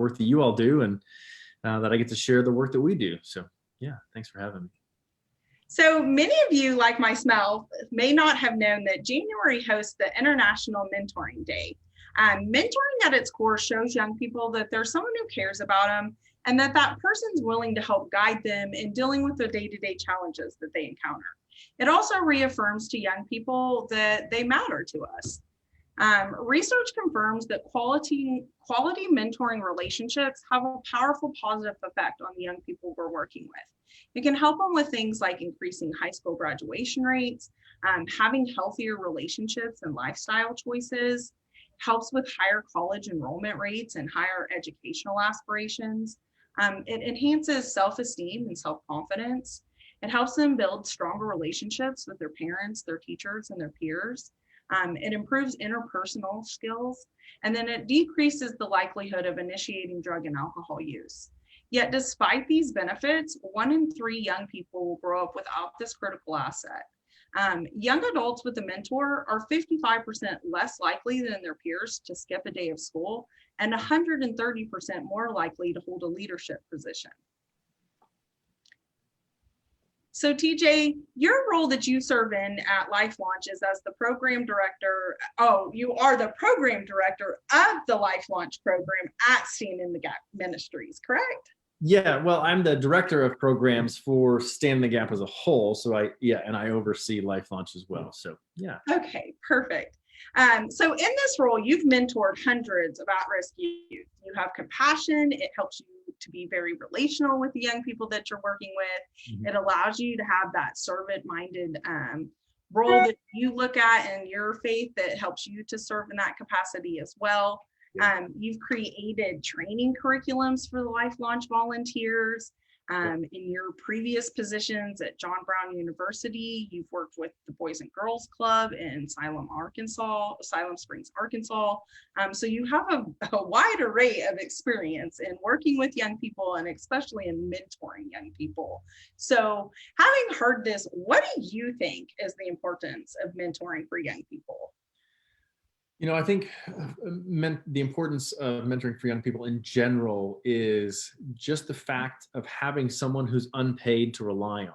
work that you all do, and that I get to share the work that we do. So yeah, thanks for having me. So many of you, like myself, may not have known that January hosts the International Mentoring Day. Mentoring at its core shows young people that there's someone who cares about them and that person's willing to help guide them in dealing with the day-to-day challenges that they encounter. It also reaffirms to young people that they matter to us. Research confirms that quality mentoring relationships have a powerful positive effect on the young people we're working with. It can help them with things like increasing high school graduation rates, having healthier relationships and lifestyle choices, helps with higher college enrollment rates and higher educational aspirations. It enhances self-esteem and self-confidence. It helps them build stronger relationships with their parents, their teachers, and their peers. It improves interpersonal skills, and then it decreases the likelihood of initiating drug and alcohol use. Yet despite these benefits, 1 in 3 young people will grow up without this critical asset. Young adults with a mentor are 55% less likely than their peers to skip a day of school and 130% more likely to hold a leadership position. So TJ, your role that you serve in at Life Launch is as the program director. Oh, you are the program director of the Life Launch program at Stand in the Gap Ministries, correct? Yeah, well, I'm the director of programs for Stand in the Gap as a whole. So I oversee Life Launch as well. So yeah. Okay, perfect. So in this role, you've mentored hundreds of at-risk youth. You have compassion. It helps you to be very relational with the young people that you're working with. Mm-hmm. It allows you to have that servant-minded role that you look at in your faith that helps you to serve in that capacity as well. You've created training curriculums for the Life Launch volunteers. In your previous positions at John Brown University, you've worked with the Boys and Girls Club in Salem Springs, Arkansas. So you have a wide array of experience in working with young people and especially in mentoring young people. So having heard this, what do you think is the importance of mentoring for young people? I think the importance of mentoring for young people in general is just the fact of having someone who's unpaid to rely on,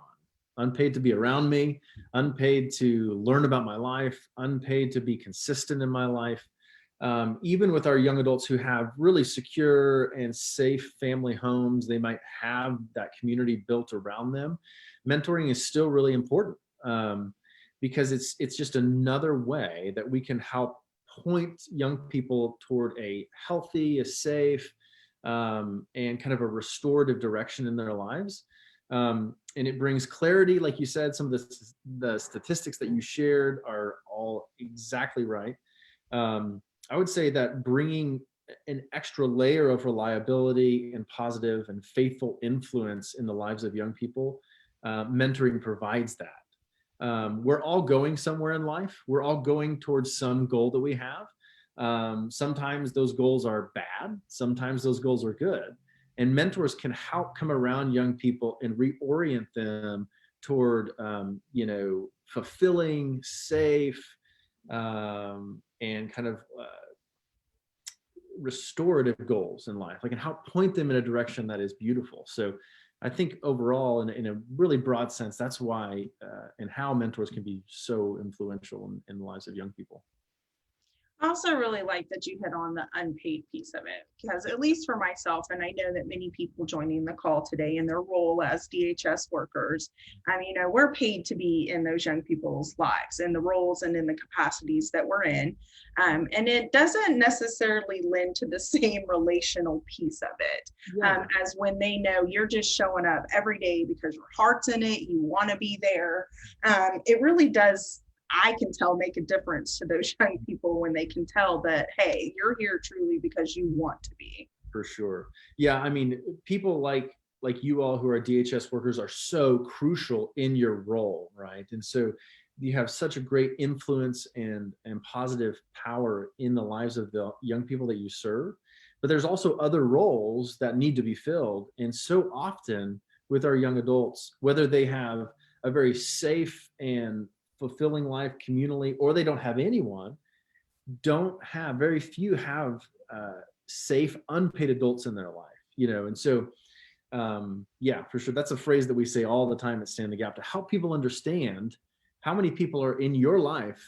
unpaid to be around me, unpaid to learn about my life, unpaid to be consistent in my life. Even with our young adults who have really secure and safe family homes, they might have that community built around them. Mentoring is still really important because it's just another way that we can help point young people toward a healthy, a safe, and kind of a restorative direction in their lives. And it brings clarity. Like you said, some of the statistics that you shared are all exactly right. I would say that bringing an extra layer of reliability and positive and faithful influence in the lives of young people, mentoring provides that. We're all going somewhere in life. We're all going towards some goal that we have. Sometimes those goals are bad. Sometimes those goals are good. And mentors can help come around young people and reorient them toward, fulfilling, safe, and kind of restorative goals in life. Like, and help point them in a direction that is beautiful. So I think overall, in a really broad sense, that's why and how mentors can be so influential in the lives of young people. I also really like that you hit on the unpaid piece of it, because at least for myself, and I know that many people joining the call today in their role as DHS workers, we're paid to be in those young people's lives, in the roles and in the capacities that we're in. And it doesn't necessarily lend to the same relational piece of it as when they know you're just showing up every day because your heart's in it, you want to be there. It really does, I can tell, make a difference to those young people when they can tell that, hey, you're here truly because you want to be. For sure. Yeah, people like you all who are DHS workers are so crucial in your role, right? And so you have such a great influence and positive power in the lives of the young people that you serve. But there's also other roles that need to be filled. And so often with our young adults, whether they have a very safe and fulfilling life communally, or they don't have anyone, very few have safe, unpaid adults in their life, and so yeah, for sure. That's a phrase that we say all the time at Stand the Gap to help people understand how many people are in your life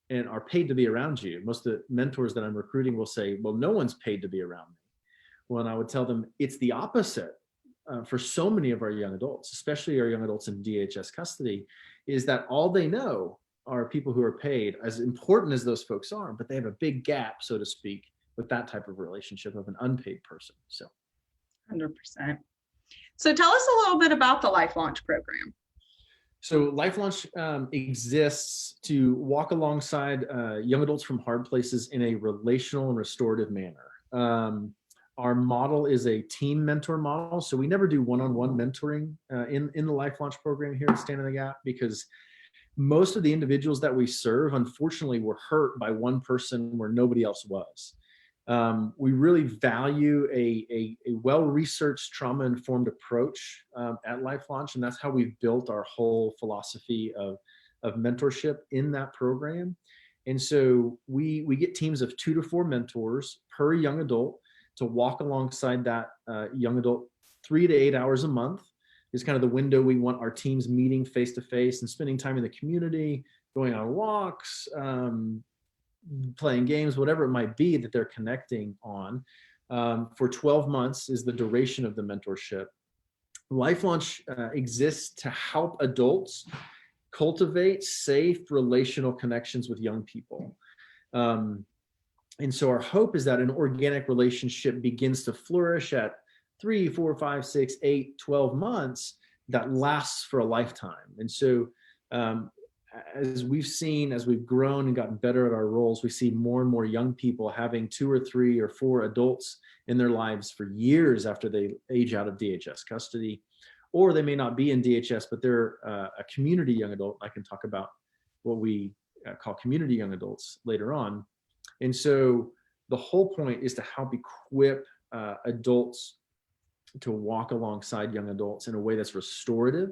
and are paid to be around you. Most of the mentors that I'm recruiting will say, well, no one's paid to be around me. Well, and I would tell them it's the opposite for so many of our young adults, especially our young adults in DHS custody, is that all they know are people who are paid, as important as those folks are, but they have a big gap, so to speak, with that type of relationship of an unpaid person. So 100%. So tell us a little bit about the Life Launch program. So Life Launch exists to walk alongside young adults from hard places in a relational and restorative manner. Our model is a team mentor model. So we never do one-on-one mentoring in the Life Launch program here at Stand in the Gap, because most of the individuals that we serve, unfortunately, were hurt by one person where nobody else was. We really value a well-researched, trauma-informed approach at Life Launch, and that's how we've built our whole philosophy of mentorship in that program. And so we get teams of 2 to 4 mentors per young adult to walk alongside that young adult 3 to 8 hours a month is kind of the window we want our teams meeting face-to-face and spending time in the community, going on walks, playing games, whatever it might be that they're connecting on. For 12 months is the duration of the mentorship. Life Launch exists to help adults cultivate safe relational connections with young people. And so our hope is that an organic relationship begins to flourish at 3, 4, 5, 6, 8, 12 months that lasts for a lifetime. And so as we've seen, as we've grown and gotten better at our roles, we see more and more young people having 2 or 3 or 4 adults in their lives for years after they age out of DHS custody, or they may not be in DHS, but they're a community young adult. I can talk about what we call community young adults later on. And so the whole point is to help equip adults to walk alongside young adults in a way that's restorative,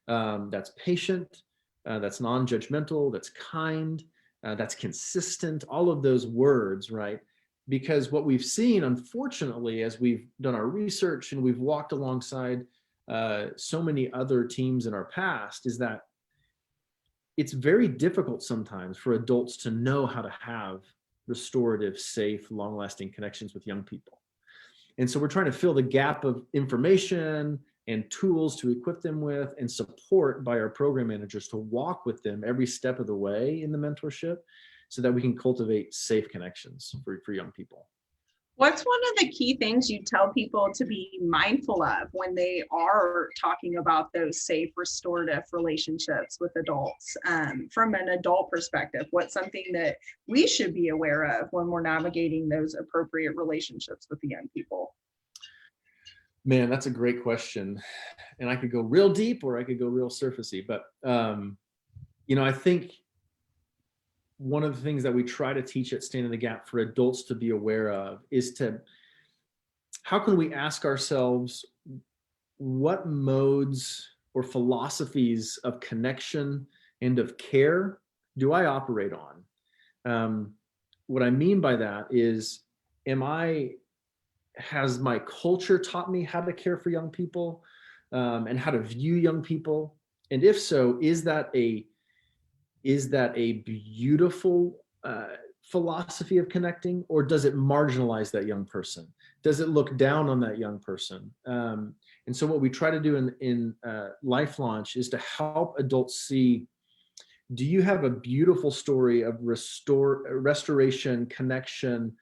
that's patient, that's non-judgmental, that's kind, that's consistent, all of those words, right? Because what we've seen, unfortunately, as we've done our research and we've walked alongside so many other teams in our past, is that it's very difficult sometimes for adults to know how to have restorative, safe, long-lasting connections with young people. And so we're trying to fill the gap of information and tools to equip them with and support by our program managers to walk with them every step of the way in the mentorship so that we can cultivate safe connections for young people. What's one of the key things you tell people to be mindful of when they are talking about those safe, restorative relationships with adults? From an adult perspective, what's something that we should be aware of when we're navigating those appropriate relationships with the young people? Man, that's a great question. And I could go real deep or I could go real surfacey, but I think one of the things that we try to teach at Stand in the Gap for adults to be aware of is how can we ask ourselves what modes or philosophies of connection and of care do I operate on? What I mean by that is, has my culture taught me how to care for young people and how to view young people? And if so, is that a beautiful philosophy of connecting, or does it marginalize that young person? Does it look down on that young person? And so what we try to do in Life Launch is to help adults see, do you have a beautiful story of restoration, connection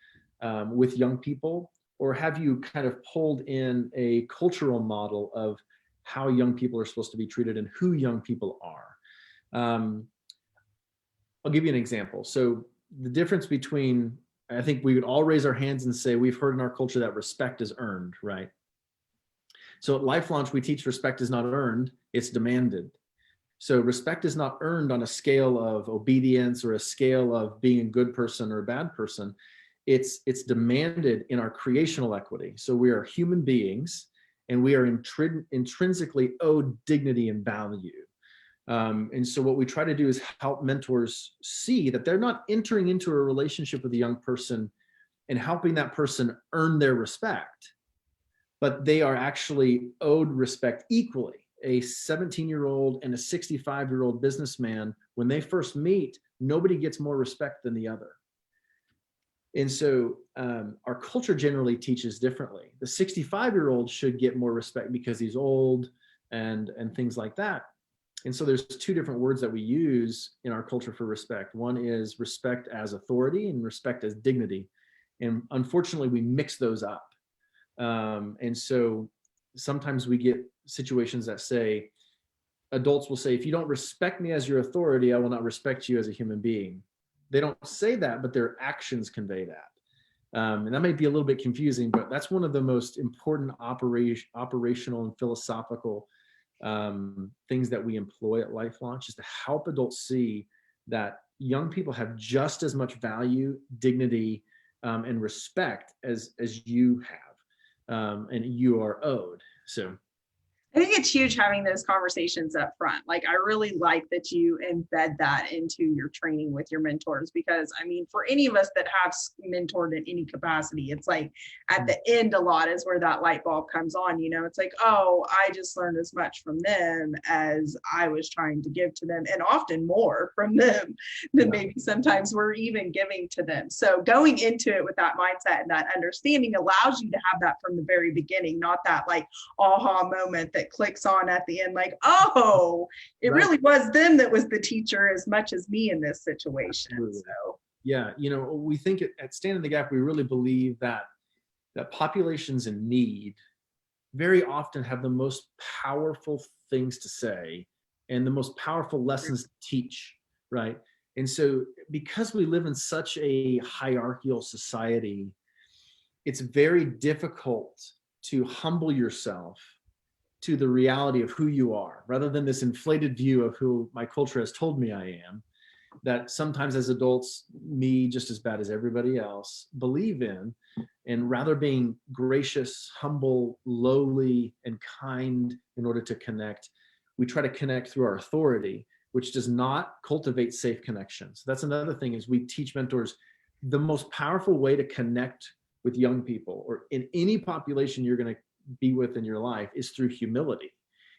with young people? Or have you kind of pulled in a cultural model of how young people are supposed to be treated and who young people are? I'll give you an example. So the difference between, I think we would all raise our hands and say, we've heard in our culture that respect is earned, right? So at Life Launch, we teach respect is not earned, it's demanded. So respect is not earned on a scale of obedience or a scale of being a good person or a bad person. It's demanded in our creational equity. So we are human beings and we are intrinsically owed dignity and value. And so what we try to do is help mentors see that they're not entering into a relationship with a young person and helping that person earn their respect, but they are actually owed respect equally. A 17-year-old and a 65-year-old businessman, when they first meet, nobody gets more respect than the other. And so our culture generally teaches differently. The 65-year-old should get more respect because he's old and things like that. And so there's two different words that we use in our culture for respect. One is respect as authority and respect as dignity. And unfortunately, we mix those up. And so sometimes we get situations that say, adults will say, if you don't respect me as your authority, I will not respect you as a human being. They don't say that, but their actions convey that. And that might be a little bit confusing, but that's one of the most important operational and philosophical things that we employ at Life Launch, is to help adults see that young people have just as much value, dignity, and respect as you have, and you are owed. So I think it's huge having those conversations up front. Like, I really like that you embed that into your training with your mentors, because I mean, for any of us that have mentored in any capacity, it's like at the end, a lot is where that light bulb comes on. You know, it's like, oh, I just learned as much from them as I was trying to give to them, and often more from them than maybe sometimes we're even giving to them. So going into it with that mindset and that understanding allows you to have that from the very beginning, not that like aha moment that clicks on at the end, like, oh, it really was them that was the teacher as much as me in this situation. Absolutely. So yeah, you know, we think at Stand in the Gap, we really believe that populations in need very often have the most powerful things to say and the most powerful lessons to teach, right? And so because we live in such a hierarchical society, it's very difficult to humble yourself to the reality of who you are, rather than this inflated view of who my culture has told me I am, that sometimes as adults, me just as bad as everybody else, believe in. And rather being gracious, humble, lowly, and kind in order to connect, we try to connect through our authority, which does not cultivate safe connections. That's another thing, is we teach mentors the most powerful way to connect with young people or in any population you're going to be with in your life is through humility.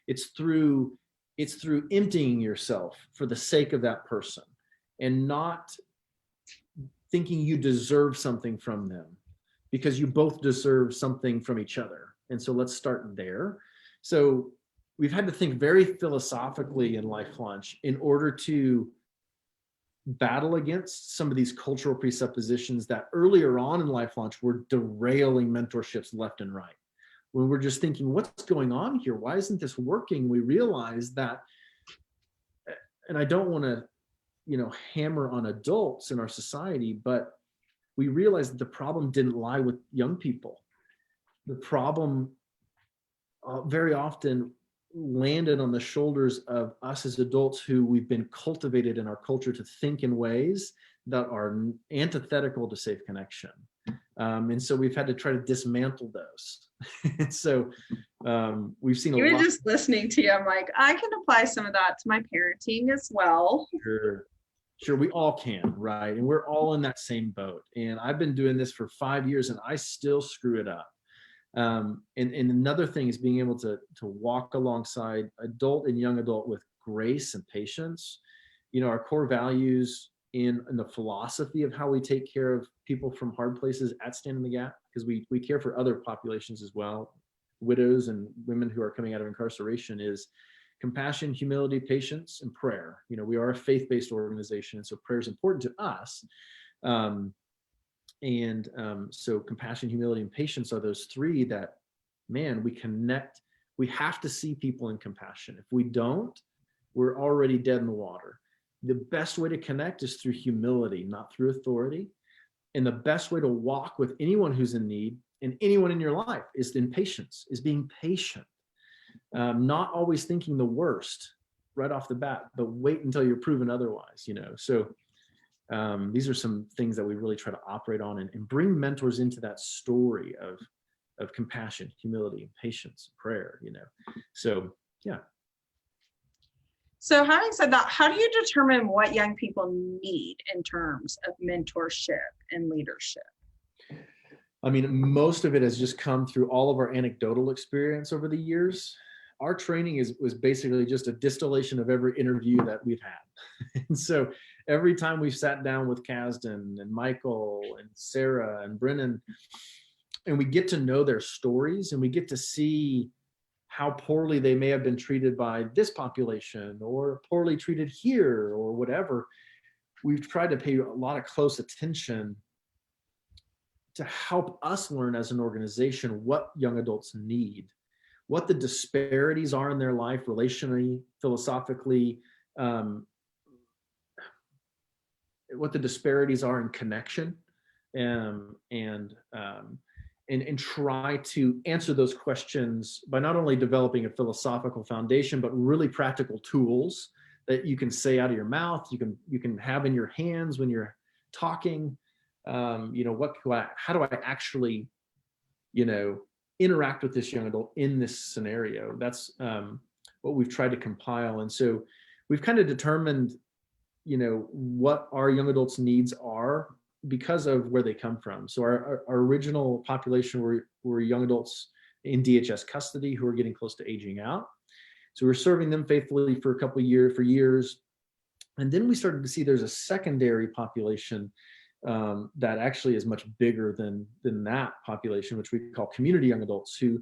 It's through emptying yourself for the sake of that person, and not thinking you deserve something from them, because you both deserve something from each other. And so let's start there. So we've had to think very philosophically in Life Launch in order to battle against some of these cultural presuppositions that earlier on in Life Launch were derailing mentorships left and right. When we're just thinking, what's going on here? Why isn't this working? We realize that, and I don't want to, you know, hammer on adults in our society, but we realized that the problem didn't lie with young people. The problem very often landed on the shoulders of us as adults, who we've been cultivated in our culture to think in ways that are antithetical to safe connection. And so we've had to try to dismantle those. And so we've seen a lot. Even just listening to you, I'm like, I can apply some of that to my parenting as well. Sure, we all can, right? And we're all in that same boat. And I've been doing this for 5 years and I still screw it up. And another thing is being able to walk alongside adult and young adult with grace and patience. You know, our core values in the philosophy of how we take care of people from hard places at Stand in the Gap, because we care for other populations as well, widows and women who are coming out of incarceration, is compassion, humility, patience, and prayer. You know, we are a faith-based organization, and so prayer is important to us. So compassion, humility, and patience are those three that, man, we connect. We have to see people in compassion. If we don't, we're already dead in the water. The best way to connect is through humility, not through authority. And the best way to walk with anyone who's in need and anyone in your life is in patience, is being patient. Not always thinking the worst right off the bat, but wait until you're proven otherwise, you know. So these are some things that we really try to operate on and bring mentors into that story of compassion, humility, patience, prayer, you know. So, yeah. So having said that, how do you determine what young people need in terms of mentorship and leadership? I mean, most of it has just come through all of our anecdotal experience over the years. Our training was basically just a distillation of every interview that we've had. And so every time we've sat down with Kasdan and Michael and Sarah and Brennan, and we get to know their stories, and we get to see how poorly they may have been treated by this population, or poorly treated here, or whatever. We've tried to pay a lot of close attention to help us learn as an organization what young adults need, what the disparities are in their life relationally, philosophically, what the disparities are in connection, and try to answer those questions by not only developing a philosophical foundation, but really practical tools that you can say out of your mouth, you can have in your hands when you're talking. How do I actually, interact with this young adult in this scenario? That's what we've tried to compile. And so we've kind of determined, what our young adults' needs are because of where they come from. So our original population were young adults in DHS custody who are getting close to aging out. So we're serving them faithfully for a couple of years. And then we started to see there's a secondary population that actually is much bigger than that population, which we call community young adults, who,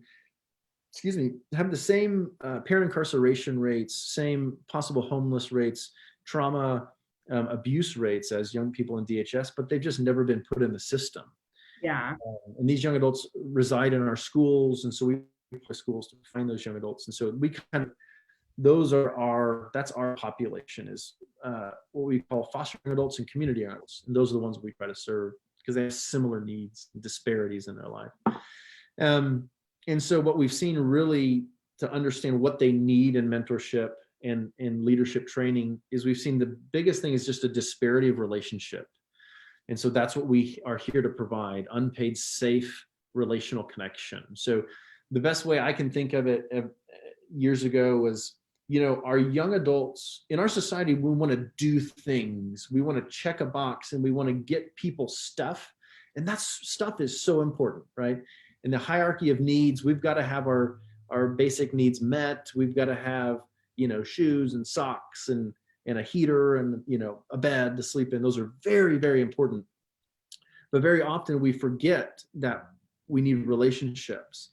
have the same parent incarceration rates, same possible homeless rates, trauma, abuse rates as young people in DHS, but they've just never been put in the system. Yeah. And these young adults reside in our schools, and so we play schools to find those young adults. And so we kind of, that's our population, is what we call foster young adults and community young adults. And those are the ones we try to serve because they have similar needs and disparities in their life. And so what we've seen really to understand what they need in mentorship and leadership training is we've seen the biggest thing is just a disparity of relationship. And so that's what we are here to provide: unpaid, safe relational connection. So the best way I can think of it years ago was, our young adults in our society, we want to do things, we want to check a box, and we want to get people stuff. And that stuff is so important, right? In the hierarchy of needs, we've got to have our basic needs met. We've got to have, shoes and socks and a heater and, a bed to sleep in. Those are very, very important. But very often we forget that we need relationships.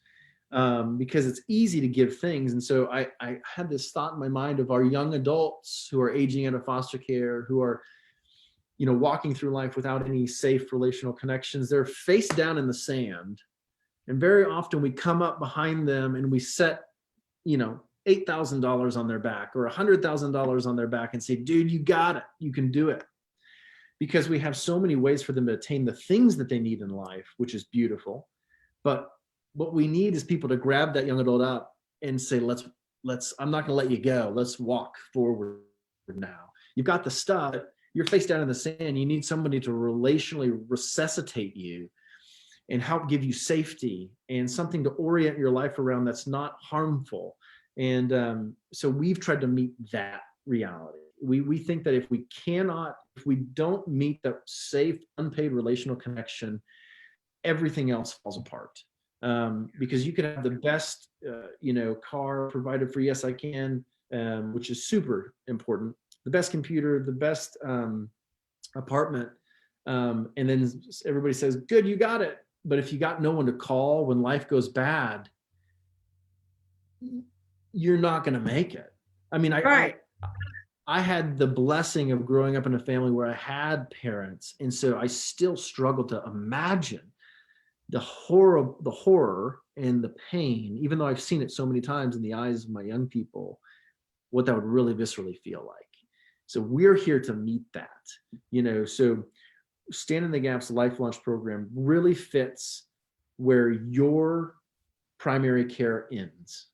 Because it's easy to give things. And so I had this thought in my mind of our young adults who are aging out of foster care, who are, walking through life without any safe relational connections. They're face down in the sand. And very often we come up behind them and we set, $8,000 on their back or $100,000 on their back and say, dude, you got it. You can do it. Because we have so many ways for them to attain the things that they need in life, which is beautiful. But what we need is people to grab that young adult up and say, let's, I'm not going to let you go. Let's walk forward now. You've got the stuff, you're face down in the sand. You need somebody to relationally resuscitate you and help give you safety and something to orient your life around that's not harmful. And so we've tried to meet that reality. We think that if we don't meet that safe, unpaid relational connection, everything else falls apart. Because you can have the best, car provided for Yes, I Can, which is super important, the best computer, the best apartment, and then everybody says, good, you got it. But if you got no one to call when life goes bad, you're not going to make it. I mean, I had the blessing of growing up in a family where I had parents, and so I still struggle to imagine the horror and the pain, even though I've seen it so many times in the eyes of my young people, what that would really viscerally feel like. So we're here to meet that, so Stand in the Gap's Life Launch program really fits where your primary care ends.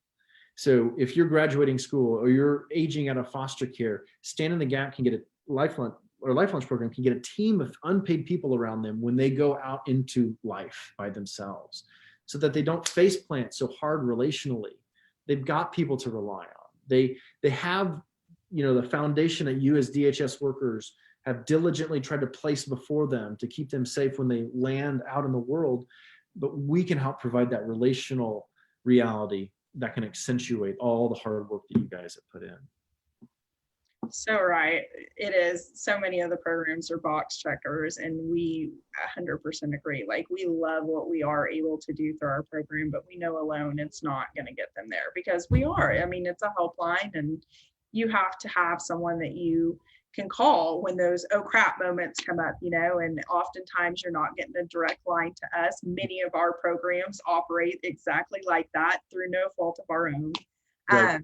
So if you're graduating school or you're aging out of foster care, Stand in the Gap can get a Life Launch program can get a team of unpaid people around them when they go out into life by themselves, so that they don't face plant so hard relationally. They've got people to rely on. They have, the foundation that you as DHS workers have diligently tried to place before them to keep them safe when they land out in the world. But we can help provide that relational reality that can accentuate all the hard work that you guys have put in. So right. It is. So many of the programs are box checkers, and we 100% agree. Like, we love what we are able to do through our program, but we know alone it's not going to get them there, because we are. I mean, it's a helpline, and you have to have someone that you can call when those oh crap moments come up, you know, and oftentimes you're not getting a direct line to us. Many of our programs operate exactly like that through no fault of our own. Right.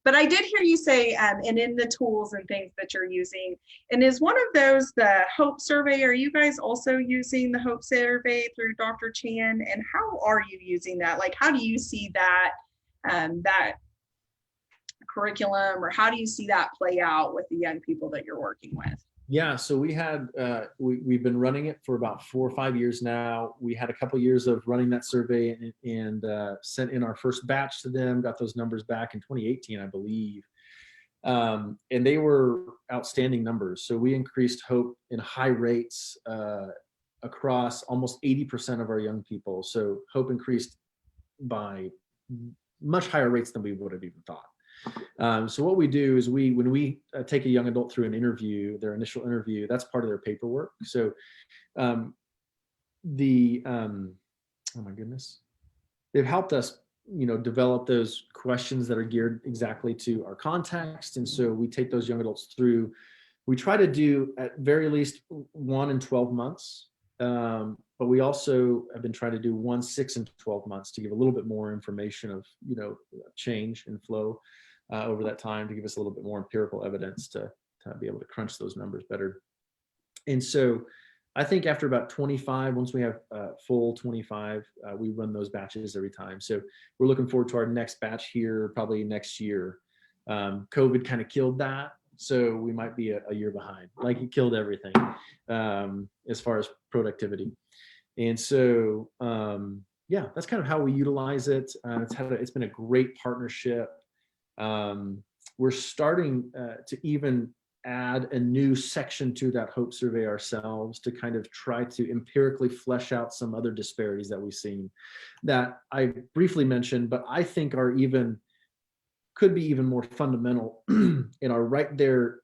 But I did hear you say, and in the tools and things that you're using, and is one of those the Hope Survey? Are you guys also using the Hope Survey through Dr. Chan? And how are you using that? Like, how do you see that, that curriculum, or how do you see that play out with the young people that you're working with? Yeah, so we had we've been running it for about 4 or 5 years now. We had a couple of years of running that survey, and sent in our first batch to them. Got those numbers back in 2018, I believe, and they were outstanding numbers. So we increased hope in high rates across almost 80% of our young people. So hope increased by much higher rates than we would have even thought. So what we do is when we take a young adult through an interview, their initial interview, that's part of their paperwork. So oh my goodness, they've helped us, develop those questions that are geared exactly to our context. And so we take those young adults through. We try to do at very least 1 in 12 months. But we also have been trying to do 1, 6, and 12 months to give a little bit more information of, change and flow over that time, to give us a little bit more empirical evidence to be able to crunch those numbers better. And so I think after about 25, once we have full 25, we run those batches every time. So we're looking forward to our next batch here, probably next year. COVID kind of killed that. So we might be a year behind, like it killed everything as far as productivity. And so, yeah, that's kind of how we utilize it. It's been a great partnership. We're starting to even add a new section to that Hope Survey ourselves, to kind of try to empirically flesh out some other disparities that we've seen that I briefly mentioned, but I think could be even more fundamental and are right there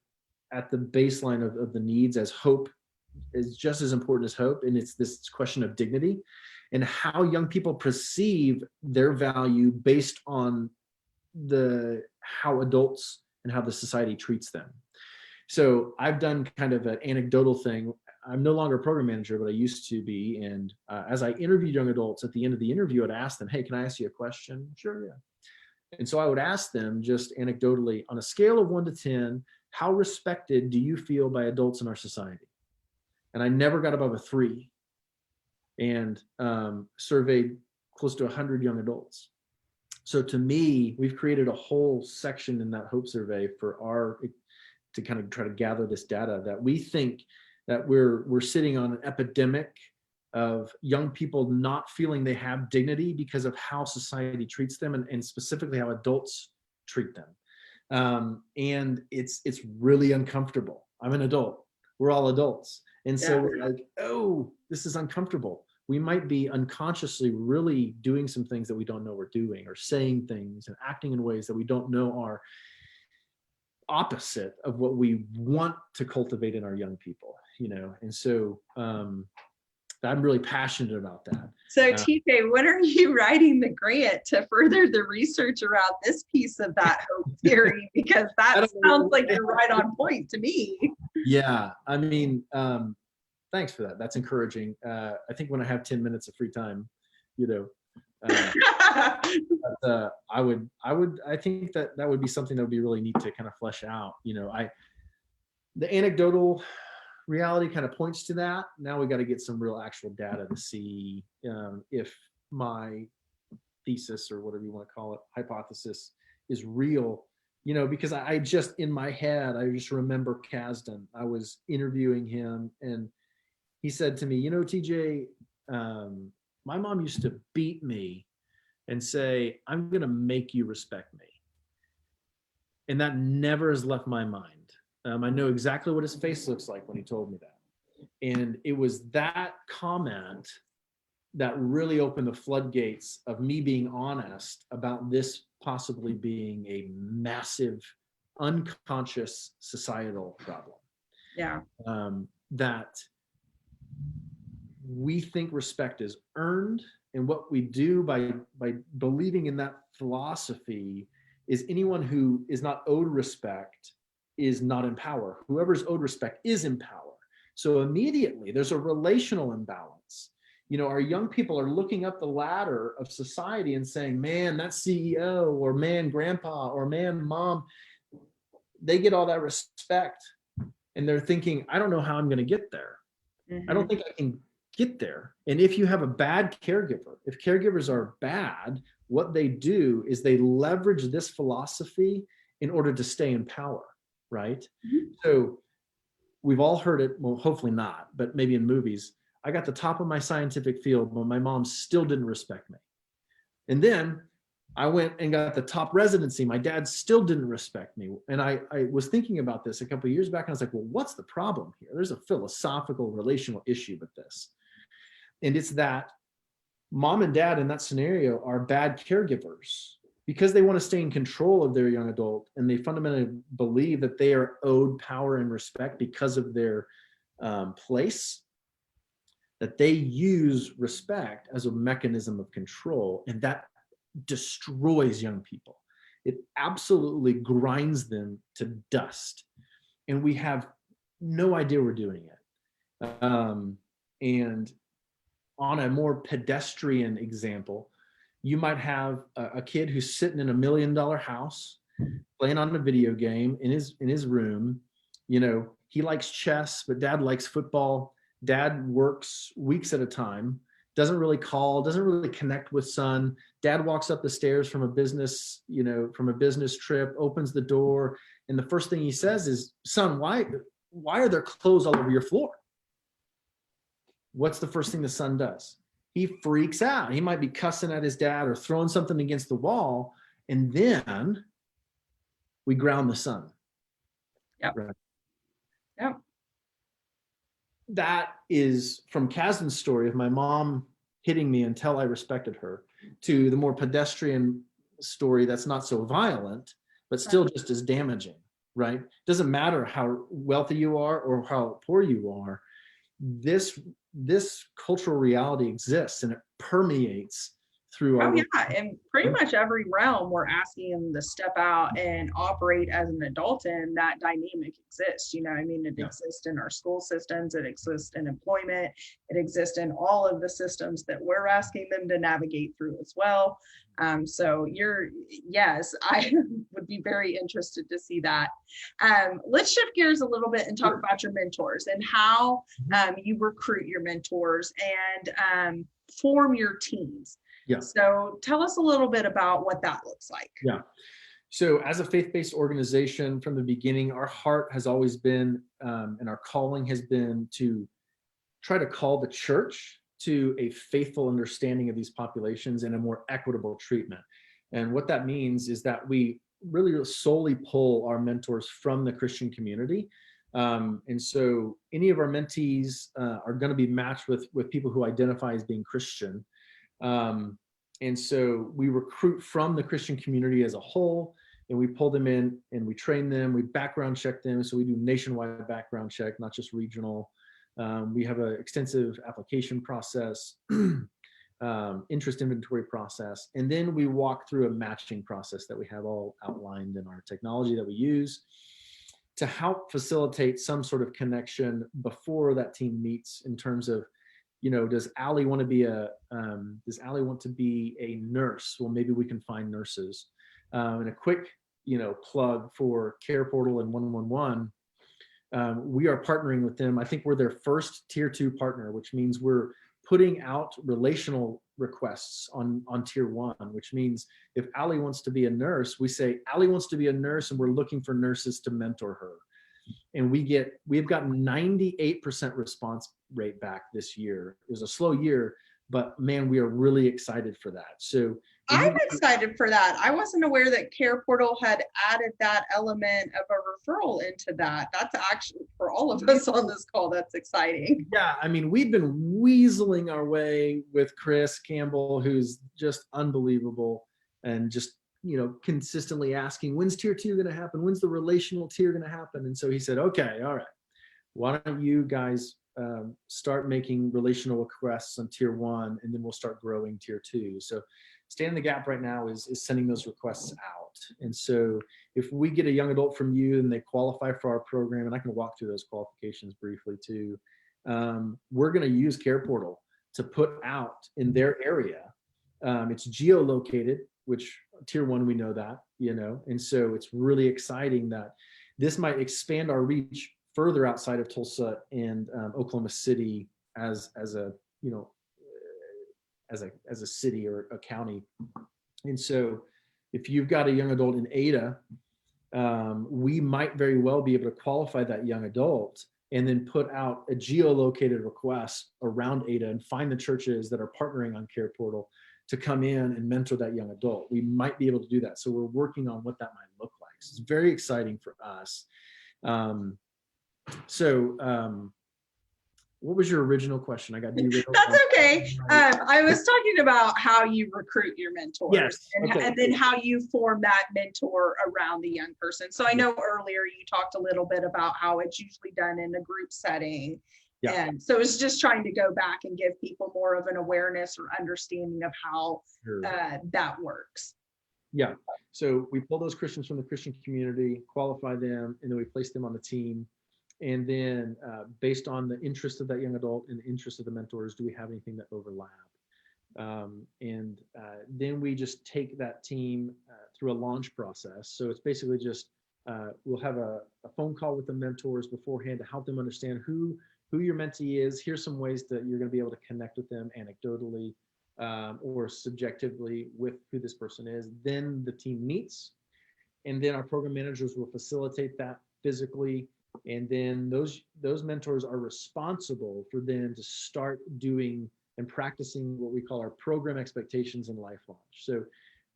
at the baseline of the needs, as hope is just as important as hope. And it's this question of dignity and how young people perceive their value based on how adults and how the society treats them. So I've done kind of an anecdotal thing. I'm no longer a program manager, but I used to be. And as I interviewed young adults, at the end of the interview, I'd ask them, hey, can I ask you a question? Sure, yeah. And so I would ask them just anecdotally, on a scale of 1 to 10, how respected do you feel by adults in our society? And I never got above a 3, and surveyed close to 100 young adults. So to me, we've created a whole section in that Hope Survey to kind of try to gather this data that we think that we're sitting on an epidemic of young people not feeling they have dignity because of how society treats them, and specifically how adults treat them. And it's really uncomfortable. I'm an adult. We're all adults. And so we're like, oh, this is uncomfortable. We might be unconsciously really doing some things that we don't know we're doing, or saying things and acting in ways that we don't know are opposite of what we want to cultivate in our young people, And so I'm really passionate about that. So TJ, when are you writing the grant to further the research around this piece of that hope theory? Because that sounds like you're right on point to me. Yeah, I mean, thanks for that. That's encouraging. I think when I have 10 minutes of free time, but, I think that would be something that would be really neat to kind of flesh out. The anecdotal reality kind of points to that. Now we got to get some real actual data to see if my thesis, or whatever you want to call it, hypothesis, is real. Because I just, in my head, I just remember Kasdan. I was interviewing him, and he said to me, TJ, my mom used to beat me and say, I'm going to make you respect me. And that never has left my mind. I know exactly what his face looks like when he told me that. And it was that comment that really opened the floodgates of me being honest about this possibly being a massive, unconscious societal problem. Yeah. That we think respect is earned, and what we do by believing in that philosophy is anyone who is not owed respect is not in power. Whoever's owed respect is in power. So immediately there's a relational imbalance. You know, our young people are looking up the ladder of society and saying, man, that CEO, or man, grandpa, or man, mom, they get all that respect. And they're thinking, I don't know how I'm going to get there. I don't think I can get there. And if you have a bad caregiver, if caregivers are bad, what they do is they leverage this philosophy in order to stay in power, right? So we've all heard it, well, hopefully not, but maybe in movies. I got the top of my scientific field, but my mom still didn't respect me. And then I went and got the top residency. My dad still didn't respect me. And I was thinking about this a couple of years back, and I was like, well, what's the problem here? There's a philosophical, relational issue with this. And it's that mom and dad in that scenario are bad caregivers because they want to stay in control of their young adult, and they fundamentally believe that they are owed power and respect because of their place, that they use respect as a mechanism of control, and that destroys young people. It absolutely grinds them to dust, and we have no idea we're doing it. And on a more pedestrian example, you might have a kid who's sitting in $1 million house playing on a video game in his room. You know, he likes chess, but dad likes football. Dad works weeks at a time, doesn't really call, doesn't really connect with son. Dad walks up the stairs from a business trip, opens the door, and the first thing he says is, son, why are there clothes all over your floor? What's the first thing the son does? He freaks out. He might be cussing at his dad or throwing something against the wall, and then we ground the son. Yep. Right? Yep. That is from Kasdan's story of my mom hitting me until I respected her, to the more pedestrian story that's not so violent, but still just as damaging, right? Doesn't matter how wealthy you are or how poor you are. This cultural reality exists, and it permeates through our. Oh yeah, in pretty much every realm, we're asking them to step out and operate as an adult, and that dynamic exists. You know, I mean, it exists in our school systems, it exists in employment, it exists in all of the systems that we're asking them to navigate through as well. So yes, I would be very interested to see that. Let's shift gears a little bit and talk about your mentors and how you recruit your mentors and form your teams. Yeah. So tell us a little bit about what that looks like. Yeah. So as a faith-based organization from the beginning, our heart has always been, and our calling has been to try to call the church to a faithful understanding of these populations and a more equitable treatment. And what that means is that we really solely pull our mentors from the Christian community. And so any of our mentees are going to be matched with people who identify as being Christian. And so we recruit from the Christian community as a whole, and we pull them in and we train them, we background check them. So we do nationwide background check, not just regional. We have an extensive application process, interest inventory process, and then we walk through a matching process that we have all outlined in our technology that we use to help facilitate some sort of connection before that team meets, in terms of, you know, does Allie want to be a nurse? Well, maybe we can find nurses. And a quick, plug for Care Portal and 111. We are partnering with them. I think we're their first tier 2 partner, which means we're putting out relational requests on tier 1, which means if Allie wants to be a nurse, we say Allie wants to be a nurse and we're looking for nurses to mentor her. And we've gotten 98% response rate back this year. It was a slow year, but man, we are really excited for that. So I'm excited for that. I wasn't aware that Care Portal had added that element of a referral into that. That's actually, for all of us on this call, that's exciting. Yeah, I mean, we've been weaseling our way with Chris Campbell, who's just unbelievable, and just, you know, consistently asking, when's tier 2 going to happen? When's the relational tier going to happen? And so he said, okay, all right, why don't you guys start making relational requests on tier 1, and then we'll start growing tier 2. So Stand in the Gap right now is sending those requests out. And so if we get a young adult from you and they qualify for our program, and I can walk through those qualifications briefly too, we're going to use Care Portal to put out in their area. It's geolocated, which tier 1, we know that, you know, and so it's really exciting that this might expand our reach further outside of Tulsa and Oklahoma City as a, you know, as a city or a county. And so if you've got a young adult in Ada, we might very well be able to qualify that young adult and then put out a geolocated request around Ada and find the churches that are partnering on Care Portal to come in and mentor that young adult. We might be able to do that. So we're working on what that might look like. So it's very exciting for us. What was your original question? I got derailed. That's okay. I was talking about how you recruit your mentors. Yes. Okay. And then how you form that mentor around the young person. So I know earlier you talked a little bit about how it's usually done in a group setting. Yeah. And so it's just trying to go back and give people more of an awareness or understanding of how that works. Yeah. So we pull those Christians from the Christian community, qualify them, and then we place them on the team. And then based on the interest of that young adult and the interest of the mentors, do we have anything that overlap? Then we just take that team through a launch process. So it's basically just, we'll have a phone call with the mentors beforehand to help them understand who your mentee is. Here's some ways that you're going to be able to connect with them anecdotally or subjectively with who this person is. Then the team meets, and then our program managers will facilitate that physically. And then those mentors are responsible for them to start doing and practicing what we call our program expectations in Life Launch. So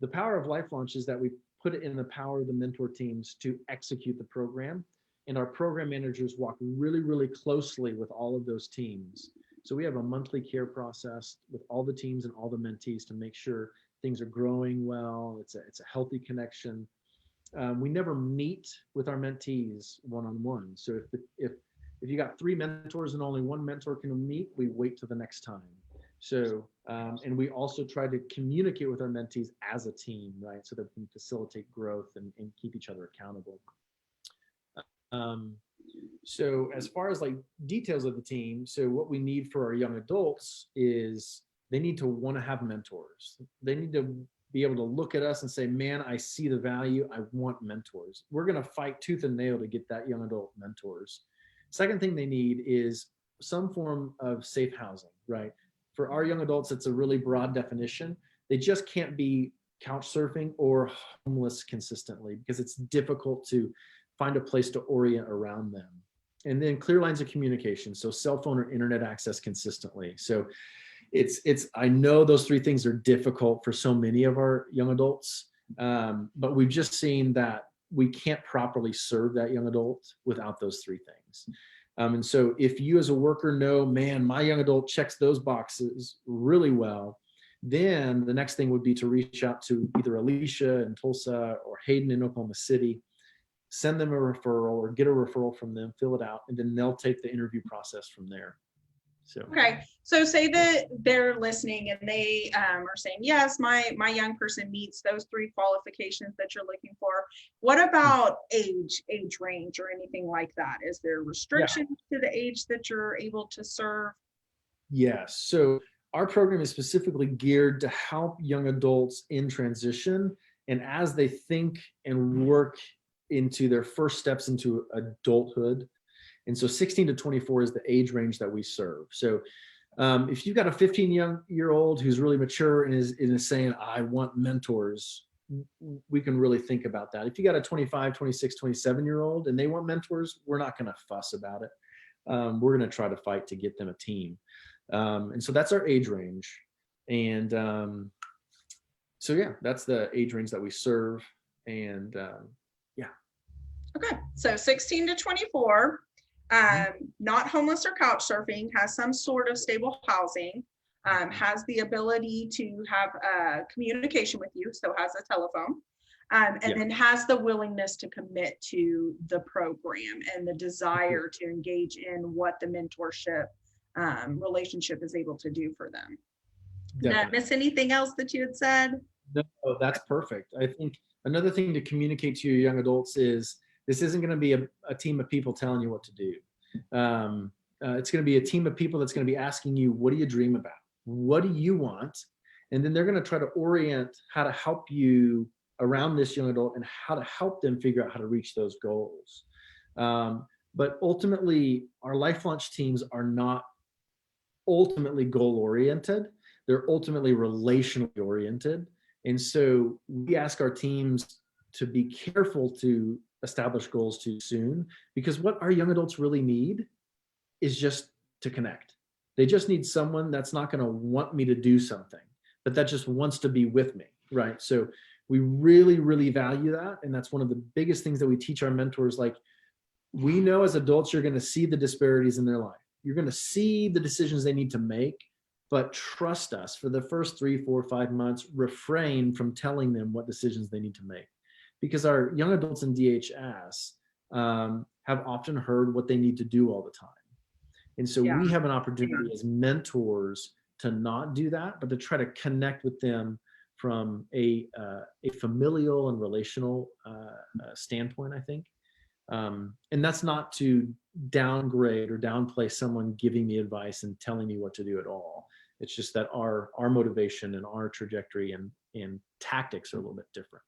the power of Life Launch is that we put it in the power of the mentor teams to execute the program. And our program managers walk really, really closely with all of those teams. So we have a monthly care process with all the teams and all the mentees to make sure things are growing well. It's a healthy connection. We never meet with our mentees one-on-one. So if you got 3 mentors and only 1 mentor can meet, we wait till the next time. So, and we also try to communicate with our mentees as a team, right? So that we can facilitate growth and keep each other accountable. So as far as like details of the team, so what we need for our young adults is they need to want to have mentors. They need to be able to look at us and say, man, I see the value. I want mentors. We're going to fight tooth and nail to get that young adult mentors. Second thing they need is some form of safe housing, right? For our young adults, it's a really broad definition. They just can't be couch surfing or homeless consistently because it's difficult to find a place to orient around them. And then clear lines of communication. So cell phone or internet access consistently. So I know those 3 things are difficult for so many of our young adults, but we've just seen that we can't properly serve that young adult without those 3 things. And so if you as a worker know, man, my young adult checks those boxes really well, then the next thing would be to reach out to either Alicia in Tulsa or Hayden in Oklahoma City, send them a referral or get a referral from them, fill it out, and then they'll take the interview process from there. So. Okay, so say that they're listening and they are saying, yes, my young person meets those 3 qualifications that you're looking for. What about age range or anything like that? Is there restrictions to the age that you're able to serve? Yes, so our program is specifically geared to help young adults in transition and as they think and work into their first steps into adulthood. And so 16 to 24 is the age range that we serve. So if you've got a 15-year-old who's really mature and is saying, I want mentors, we can really think about that. If you got a 25, 26, 27-year-old and they want mentors, we're not going to fuss about it. We're going to try to fight to get them a team. And so that's our age range. And So yeah, that's the age range that we serve. And yeah. Okay, so 16 to 24, not homeless or couch surfing, has some sort of stable housing, has the ability to have communication with you, so has a telephone, and Yeah. then has the willingness to commit to the program and the desire to engage in what the mentorship relationship is able to do for them. Did I Definitely. miss anything else that you had said? No, that's perfect. I think another thing to communicate to your young adults is this isn't going to be a team of people telling you what to do. It's going to be a team of people that's going to be asking you, what do you dream about? What do you want? And then they're going to try to orient how to help you around this young adult and how to help them figure out how to reach those goals. But ultimately, our life launch teams are not ultimately goal oriented. They're ultimately relationally oriented. And so we ask our teams to be careful to establish goals too soon, because what our young adults really need is just to connect. They just need someone that's not going to want me to do something, but that just wants to be with me, right? So we really, really value that. And that's one of the biggest things that we teach our mentors. Like, we know as adults, you're going to see the disparities in their life. You're going to see the decisions they need to make, but trust us, for the first 3, 4, 5 months, refrain from telling them what decisions they need to make. Because our young adults in DHS have often heard what they need to do all the time. And so Yeah. we have an opportunity as mentors to not do that, but to try to connect with them from a familial and relational standpoint, I think. And that's not to downgrade or downplay someone giving me advice and telling me what to do at all. It's just that our motivation and our trajectory and tactics are a little bit different.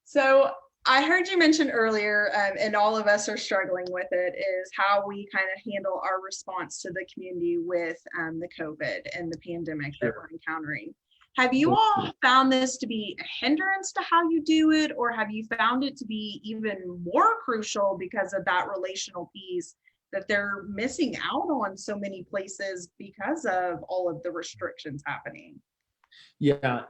So I heard you mention earlier, and all of us are struggling with it, is how we kind of handle our response to the community with the COVID and the pandemic that we're encountering. Have you all found this to be a hindrance to how you do it, or have you found it to be even more crucial because of that relational piece that they're missing out on so many places because of all of the restrictions happening? Yeah,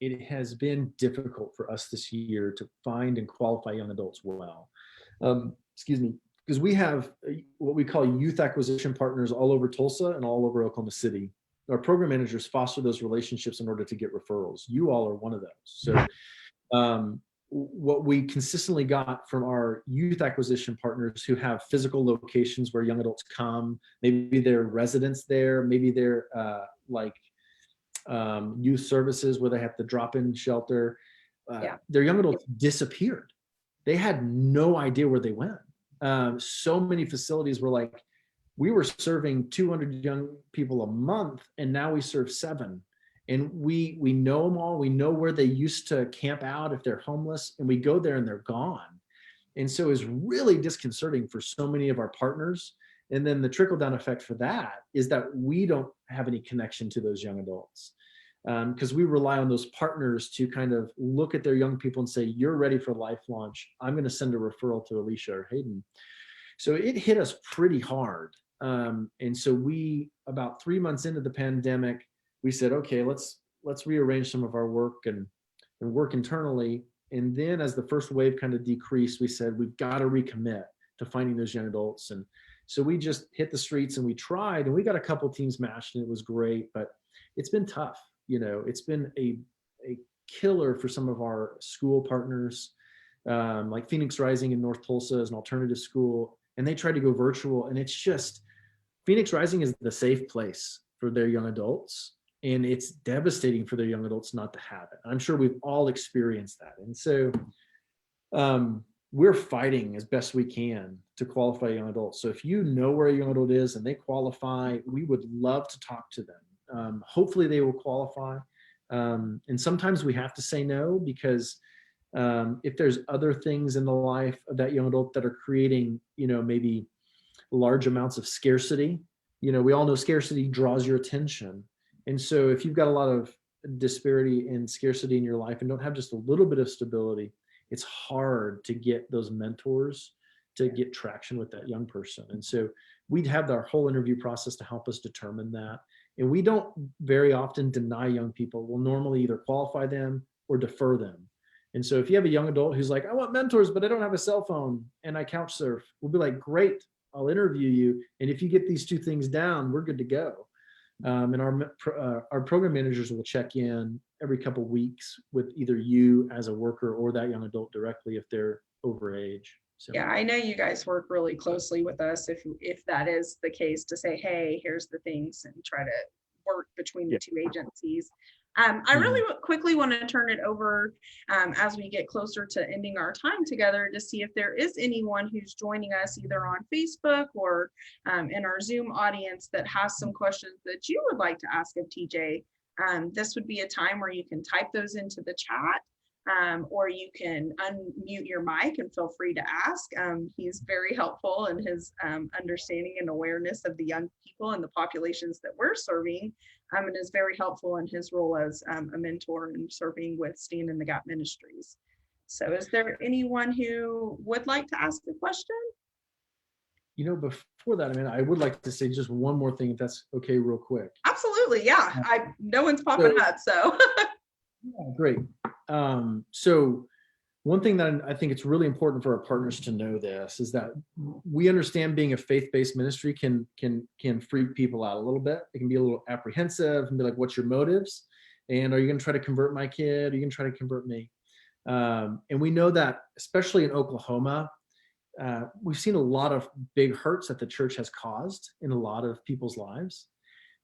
it has been difficult for us this year to find and qualify young adults well. Excuse me, because we have what we call youth acquisition partners all over Tulsa and all over Oklahoma City. Our program managers foster those relationships in order to get referrals. You all are one of those. So what we consistently got from our youth acquisition partners who have physical locations where young adults come, maybe they're residents there, maybe they're youth services where they have to drop in shelter. Their young adults disappeared. They had no idea where they went. So many facilities were like, we were serving 200 young people a month, and now we serve 7. And we know them all. We know where they used to camp out if they're homeless, and we go there and they're gone. And so it's really disconcerting for so many of our partners. And then the trickle down effect for that is that we don't have any connection to those young adults, because we rely on those partners to kind of look at their young people and say, you're ready for life launch. I'm going to send a referral to Alicia or Hayden. So it hit us pretty hard. And so we, about 3 months into the pandemic, we said, okay, let's rearrange some of our work and work internally. And then as the first wave kind of decreased, we said, we've got to recommit to finding those young adults. And so we just hit the streets and we tried, and we got a couple of teams matched, and it was great, but it's been tough. It's been a killer for some of our school partners, like Phoenix Rising in North Tulsa is an alternative school, and they tried to go virtual, and it's just, Phoenix Rising is the safe place for their young adults, and it's devastating for their young adults not to have it. I'm sure we've all experienced that. And so we're fighting as best we can to qualify young adults. So if you know where a young adult is and they qualify, we would love to talk to them. Hopefully they will qualify. And sometimes we have to say no, because if there's other things in the life of that young adult that are creating, maybe large amounts of scarcity, we all know scarcity draws your attention. And so if you've got a lot of disparity and scarcity in your life and don't have just a little bit of stability, it's hard to get those mentors to get traction with that young person. And so we'd have our whole interview process to help us determine that. And we don't very often deny young people. We'll normally either qualify them or defer them. And so if you have a young adult who's like, I want mentors, but I don't have a cell phone and I couch surf, we'll be like, great, I'll interview you. And if you get these two things down, we're good to go. And our program managers will check in every couple of weeks with either you as a worker or that young adult directly if they're over age. So. Yeah, I know you guys work really closely with us if that is the case, to say, hey, here's the things, and try to work between the two agencies. I really quickly want to turn it over as we get closer to ending our time together to see if there is anyone who's joining us either on Facebook or in our Zoom audience that has some questions that you would like to ask of TJ. This would be a time where you can type those into the chat. Or you can unmute your mic and feel free to ask. He's very helpful in his understanding and awareness of the young people and the populations that we're serving, and is very helpful in his role as a mentor and serving with Stand in the Gap Ministries. So is there anyone who would like to ask a question? You know, before that, I mean, I would like to say just one more thing, if that's okay, real quick. Absolutely, yeah. No one's popping up, so. Yeah, great. So one thing that I think it's really important for our partners to know this is that we understand being a faith-based ministry can freak people out a little bit. It can be a little apprehensive and be like, what's your motives? And are you going to try to convert my kid? Are you going to try to convert me? And we know that, especially in Oklahoma, we've seen a lot of big hurts that the church has caused in a lot of people's lives.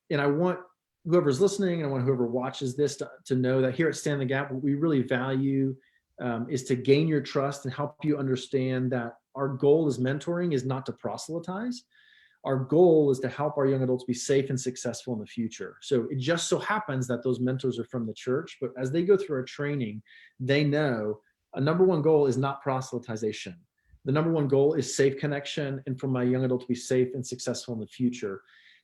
And I want whoever's listening, and I want whoever watches this to know that here at Stand in the Gap, what we really value is to gain your trust and help you understand that our goal as mentoring is not to proselytize. Our goal is to help our young adults be safe and successful in the future. So it just so happens that those mentors are from the church, but as they go through our training, they know a number one goal is not proselytization. The number one goal is safe connection and for my young adult to be safe and successful in the future.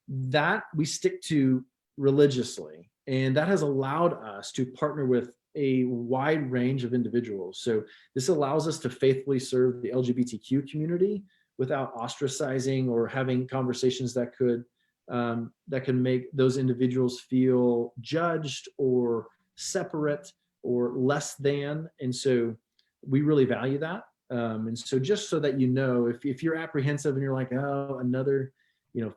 That we stick to religiously, and that has allowed us to partner with a wide range of individuals. So this allows us to faithfully serve the LGBTQ community without ostracizing or having conversations that can make those individuals feel judged or separate or less than. And so we really value that. And so just so that you know, if you're apprehensive and you're like, oh, another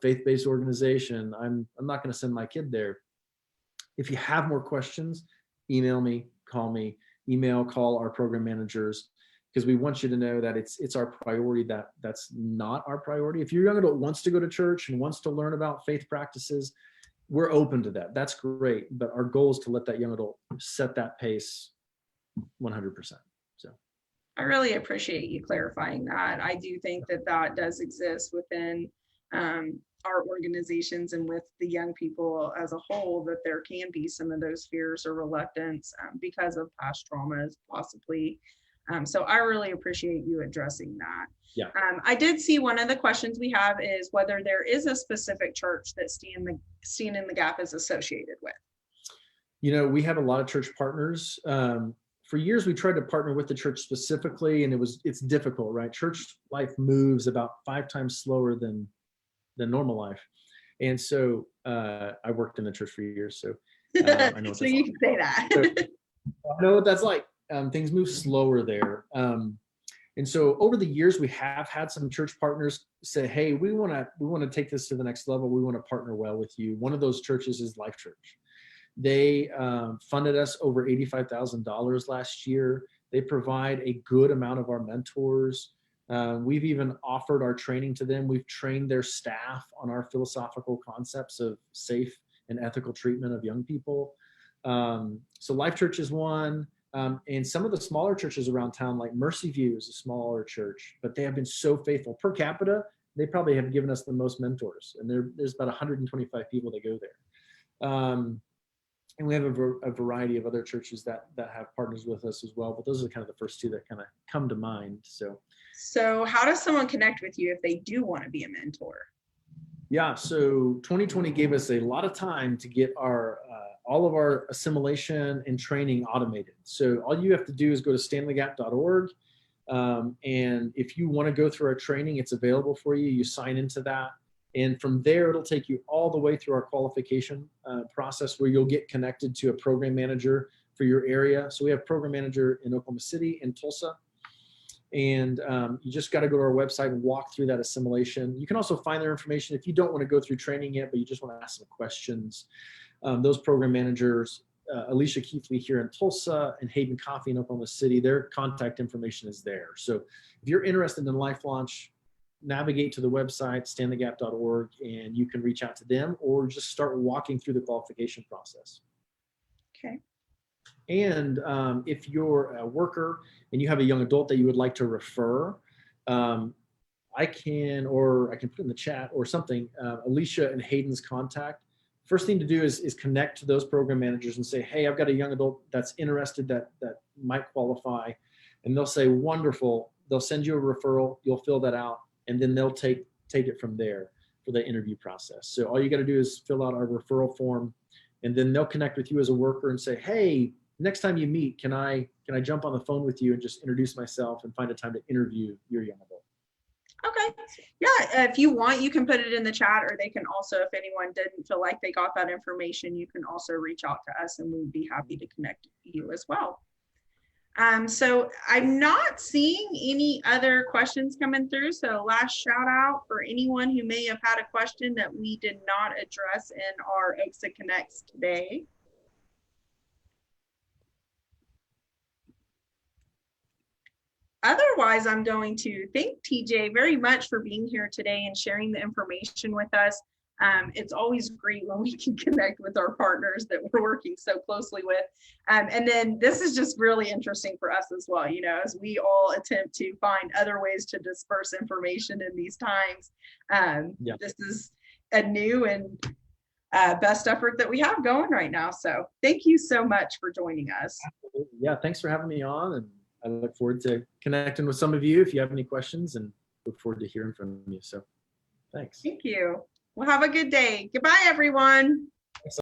faith-based organization, I'm not going to send my kid there. If you have more questions, email me, call me, call our program managers, because we want you to know that it's our priority. That's not our priority. If your young adult wants to go to church and wants to learn about faith practices, we're open to that. That's great. But our goal is to let that young adult set that pace 100%. So I really appreciate you clarifying that. I do think that does exist within our organizations and with the young people as a whole, that there can be some of those fears or reluctance because of past traumas, possibly. So I really appreciate you addressing that. Yeah. I did see one of the questions we have is whether there is a specific church that Stand in the Gap is associated with. We have a lot of church partners. For years, we tried to partner with the church specifically, and it's difficult, right? Church life moves about 5 times slower than normal life. And so I worked in the church for years, so I know what so you can say that. So, I know what that's like. Things move slower there. And so over the years, we have had some church partners say, hey, we want to take this to the next level. We want to partner well with you. One of those churches is Life Church. They funded us over $85,000 last year. They provide a good amount of our mentors. We've even offered our training to them. We've trained their staff on our philosophical concepts of safe and ethical treatment of young people. So Life Church is one. And some of the smaller churches around town, like Mercy View is a smaller church, but they have been so faithful. Per capita, they probably have given us the most mentors. And there's about 125 people that go there. And we have a variety of other churches that have partners with us as well. But those are kind of the first two that kind of come to mind. So how does someone connect with you if they do want to be a mentor? Yeah, so 2020 gave us a lot of time to get all of our assimilation and training automated. So all you have to do is go to standinthegap.org. And if you want to go through our training, it's available for you. You sign into that. And from there, it'll take you all the way through our qualification process where you'll get connected to a program manager for your area. So we have program manager in Oklahoma City and Tulsa. And you just got to go to our website and walk through that assimilation. You can also find their information if you don't want to go through training yet, but you just want to ask some questions. Those program managers, Alicia Keithley here in Tulsa and Hayden Coffey in Oklahoma City, their contact information is there. So if you're interested in Life Launch, navigate to the website, standthegap.org, and you can reach out to them or just start walking through the qualification process. Okay. And if you're a worker and you have a young adult that you would like to refer, I can put in the chat or something, Alicia and Hayden's contact. First thing to do is connect to those program managers and say, hey, I've got a young adult that's interested that might qualify. And they'll say, wonderful. They'll send you a referral. You'll fill that out. And then they'll take it from there for the interview process. So all you got to do is fill out our referral form, and then they'll connect with you as a worker and say, hey, next time you meet, can I jump on the phone with you and just introduce myself and find a time to interview your young adult? Okay. Yeah. If you want, you can put it in the chat, or they can also, if anyone didn't feel like they got that information, you can also reach out to us and we'd be happy to connect you as well. So I'm not seeing any other questions coming through. So last shout out for anyone who may have had a question that we did not address in our OKSA Connects today. Otherwise, I'm going to thank TJ very much for being here today and sharing the information with us. It's always great when we can connect with our partners that we're working so closely with. And then this is just really interesting for us as well, you know, as we all attempt to find other ways to disperse information in these times. This is a new and best effort that we have going right now. So thank you so much for joining us. Absolutely. Yeah, thanks for having me on. And I look forward to connecting with some of you if you have any questions, and look forward to hearing from you. So thanks. Thank you. Well, have a good day. Goodbye, everyone.